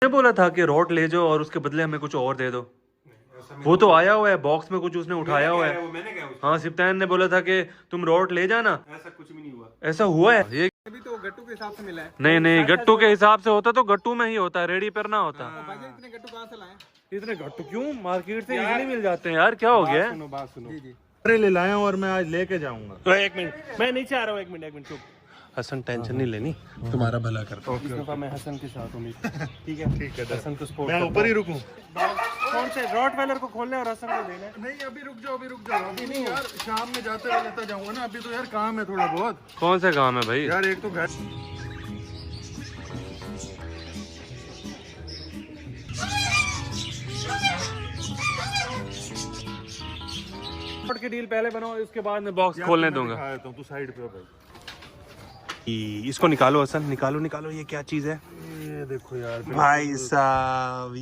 मैंने बोला था कि रॉड ले जाओ और उसके बदले हमें कुछ और दे दो। वो तो आया हुआ है बॉक्स में, कुछ उसने उठाया हुआ है। हाँ सिप्तान ने बोला था कि तुम रॉड ले जाना। ऐसा कुछ भी नहीं हुआ। ऐसा हुआ है? ये अभी तो गट्टू के हिसाब से मिला है। नहीं नहीं, गट्टू के हिसाब से होता तो गट्टू में ही होता, रेडी पर ना होता। भाईजान इतने गट्टू कहाँ से लाए? इतने गट्टू क्यों मार्केट से इजीली मिल जाते हैं यार, क्या हो गया है? सुनो बात सुनो। जी जी। अरे ले लाया हूँ और मैं आज लेके जाऊंगा। तो एक मिनट, मैं नीचे आ रहा हूँ। एक मिनट चुप। हसन टेंशन नहीं लेनी, तुम्हारा भला करता हूँ। इस दफा मैं हसन के साथ हूँ। ठीक है ठीक है। हसन को सपोर्ट मैं ऊपर ही रुकूं? कौन से रॉटवेलर को खोलने और हसन को देना है? नहीं अभी रुक जाओ अभी नहीं यार, शाम में जाते हुए लेता जाऊंगा ना। अभी तो यार काम है थोड़ा बहुत। कौन सा काम है भाई? यार एक तो घर की डील पहले बनाओ, उसके बाद मैं बॉक्स खोलने दूंगा। तू साइड पे हो भाई। इसको निकालो हसन, निकालो निकालो। ये क्या चीज है? ये देखो यार भाई साहब